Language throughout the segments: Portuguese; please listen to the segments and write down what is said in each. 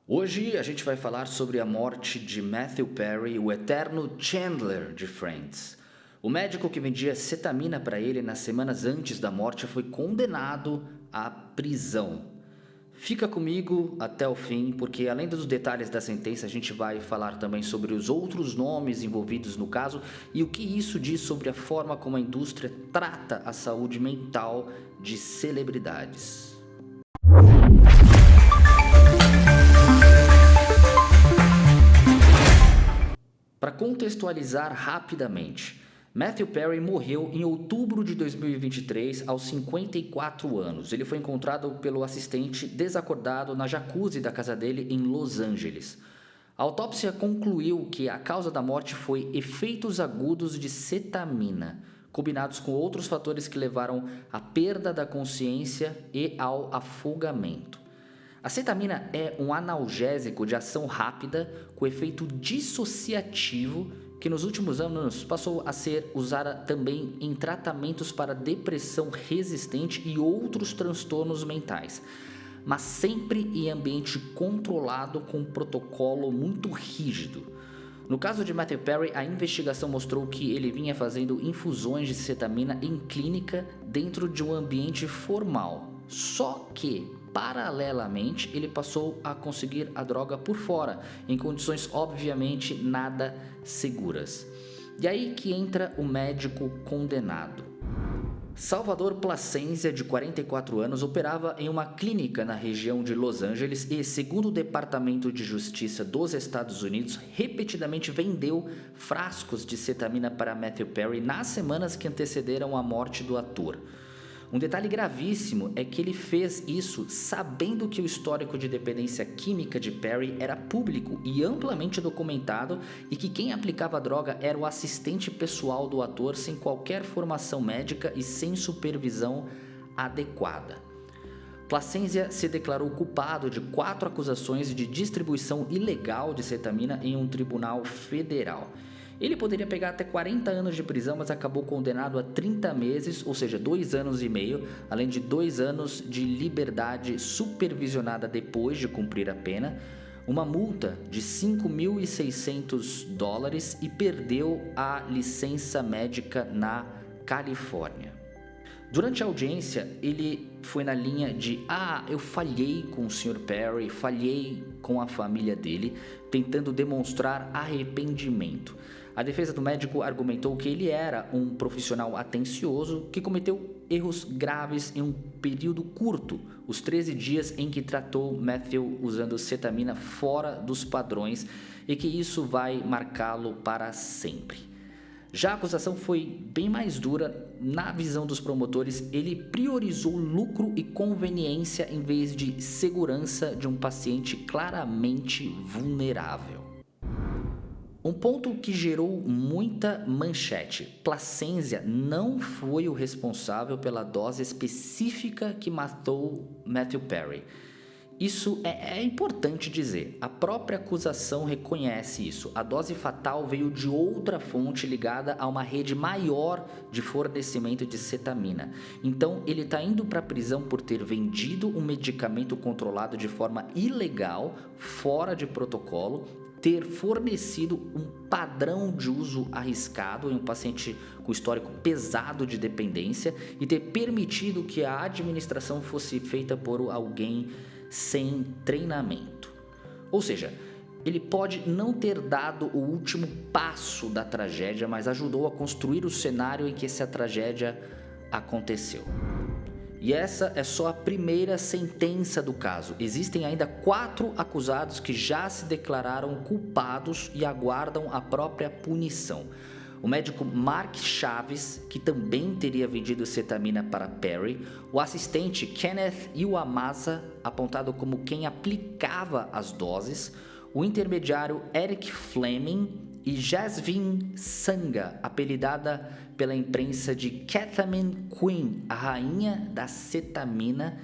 Hoje a gente vai falar sobre a morte de Matthew Perry, o eterno Chandler de Friends. O médico que vendia cetamina para ele nas semanas antes da morte foi condenado à prisão. Fica comigo até o fim, porque além dos detalhes da sentença, a gente vai falar também sobre os outros nomes envolvidos no caso e o que isso diz sobre a forma como a indústria trata a saúde mental de celebridades. Para contextualizar rapidamente, Matthew Perry morreu em outubro de 2023 aos 54 anos. Ele foi encontrado pelo assistente desacordado na jacuzzi da casa dele em Los Angeles. A autópsia concluiu que a causa da morte foi efeitos agudos de cetamina, combinados com outros fatores que levaram à perda da consciência e ao afogamento. A cetamina é um analgésico de ação rápida com efeito dissociativo que nos últimos anos passou a ser usada também em tratamentos para depressão resistente e outros transtornos mentais, mas sempre em ambiente controlado com um protocolo muito rígido. No caso de Matthew Perry, a investigação mostrou que ele vinha fazendo infusões de cetamina em clínica dentro de um ambiente formal, só que paralelamente, ele passou a conseguir a droga por fora, em condições obviamente nada seguras. E aí que entra o médico condenado. Salvador Plascencia, de 44 anos, operava em uma clínica na região de Los Angeles e, segundo o Departamento de Justiça dos Estados Unidos, repetidamente vendeu frascos de cetamina para Matthew Perry nas semanas que antecederam a morte do ator. Um detalhe gravíssimo é que ele fez isso sabendo que o histórico de dependência química de Perry era público e amplamente documentado e que quem aplicava a droga era o assistente pessoal do ator sem qualquer formação médica e sem supervisão adequada. Plascencia se declarou culpado de 4 acusações de distribuição ilegal de cetamina em um tribunal federal. Ele poderia pegar até 40 anos de prisão, mas acabou condenado a 30 meses, ou seja, 2 anos e meio, além de 2 anos de liberdade supervisionada depois de cumprir a pena, uma multa de $5.600 e perdeu a licença médica na Califórnia. Durante a audiência, ele foi na linha de eu falhei com o Sr. Perry, falhei com a família dele, tentando demonstrar arrependimento. A defesa do médico argumentou que ele era um profissional atencioso que cometeu erros graves em um período curto, os 13 dias em que tratou Matthew usando cetamina fora dos padrões e que isso vai marcá-lo para sempre. Já a acusação foi bem mais dura. Na visão dos promotores, ele priorizou lucro e conveniência em vez de segurança de um paciente claramente vulnerável. Um ponto que gerou muita manchete: Plascencia não foi o responsável pela dose específica que matou Matthew Perry. Isso é importante dizer, a própria acusação reconhece isso. A dose fatal veio de outra fonte ligada a uma rede maior de fornecimento de cetamina. Então ele está indo para a prisão por ter vendido um medicamento controlado de forma ilegal, fora de protocolo, ter fornecido um padrão de uso arriscado em um paciente com histórico pesado de dependência e ter permitido que a administração fosse feita por alguém sem treinamento. Ou seja, ele pode não ter dado o último passo da tragédia, mas ajudou a construir o cenário em que essa tragédia aconteceu. E essa é só a primeira sentença do caso. Existem ainda 4 acusados que já se declararam culpados e aguardam a própria punição. O médico Mark Chaves, que também teria vendido cetamina para Perry, o assistente Kenneth Iwamasa, apontado como quem aplicava as doses, o intermediário Eric Fleming e Jasmine Sangha, apelidada pela imprensa de Ketamine Queen, a rainha da cetamina,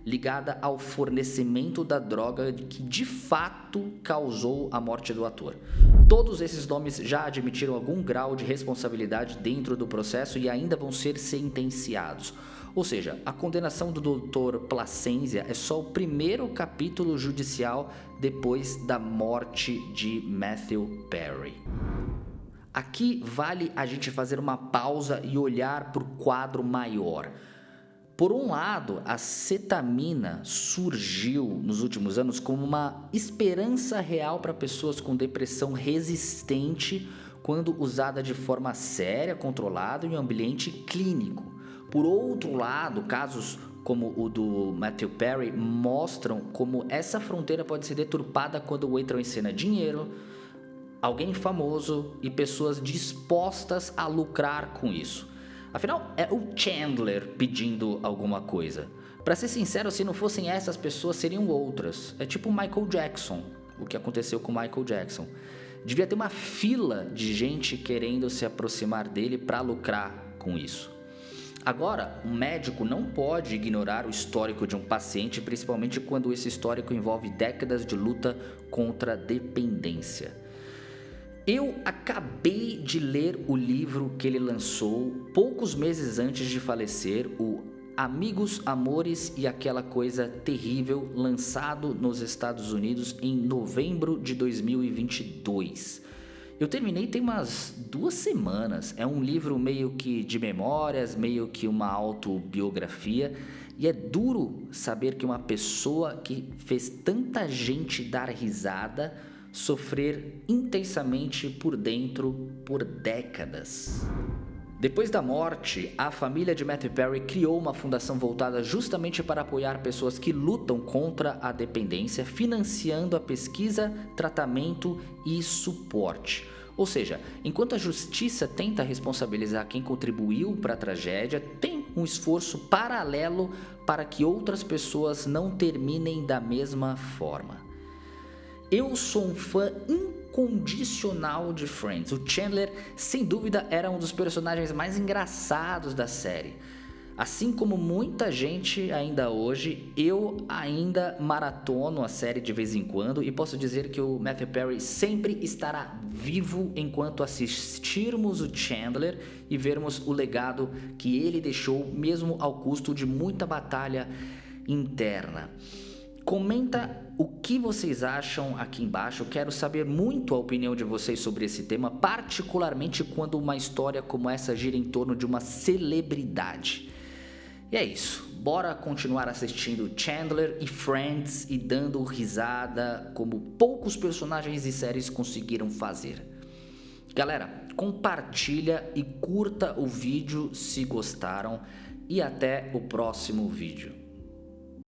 ligada ao fornecimento da droga que de fato causou a morte do ator. Todos esses nomes já admitiram algum grau de responsabilidade dentro do processo e ainda vão ser sentenciados. Ou seja, a condenação do Dr. Placenzia é só o primeiro capítulo judicial depois da morte de Matthew Perry. Aqui vale a gente fazer uma pausa e olhar para o quadro maior. Por um lado, a cetamina surgiu nos últimos anos como uma esperança real para pessoas com depressão resistente quando usada de forma séria, controlada em um ambiente clínico. Por outro lado, casos como o do Matthew Perry mostram como essa fronteira pode ser deturpada quando o entram em cena dinheiro, alguém famoso e pessoas dispostas a lucrar com isso. Afinal, é o Chandler pedindo alguma coisa. Pra ser sincero, se não fossem essas pessoas, seriam outras. É tipo o Michael Jackson, o que aconteceu com o Michael Jackson. Devia ter uma fila de gente querendo se aproximar dele para lucrar com isso. Agora, um médico não pode ignorar o histórico de um paciente, principalmente quando esse histórico envolve décadas de luta contra a dependência. Eu acabei de ler o livro que ele lançou poucos meses antes de falecer, o Amigos, Amores e Aquela Coisa Terrível, lançado nos Estados Unidos em novembro de 2022. Eu terminei tem umas 2 semanas, é um livro meio que de memórias, meio que uma autobiografia, e é duro saber que uma pessoa que fez tanta gente dar risada sofrer intensamente por dentro por décadas. Depois da morte, a família de Matthew Perry criou uma fundação voltada justamente para apoiar pessoas que lutam contra a dependência, financiando a pesquisa, tratamento e suporte. Ou seja, enquanto a justiça tenta responsabilizar quem contribuiu para a tragédia, tem um esforço paralelo para que outras pessoas não terminem da mesma forma. Eu sou um fã incondicional de Friends. O Chandler, sem dúvida, era um dos personagens mais engraçados da série. Assim como muita gente ainda hoje, eu ainda maratono a série de vez em quando e posso dizer que o Matthew Perry sempre estará vivo enquanto assistirmos o Chandler e vermos o legado que ele deixou, mesmo ao custo de muita batalha interna. Comenta o que vocês acham aqui embaixo, eu quero saber muito a opinião de vocês sobre esse tema, particularmente quando uma história como essa gira em torno de uma celebridade. E é isso, bora continuar assistindo Chandler e Friends e dando risada como poucos personagens e séries conseguiram fazer. Galera, compartilha e curta o vídeo se gostaram e até o próximo vídeo.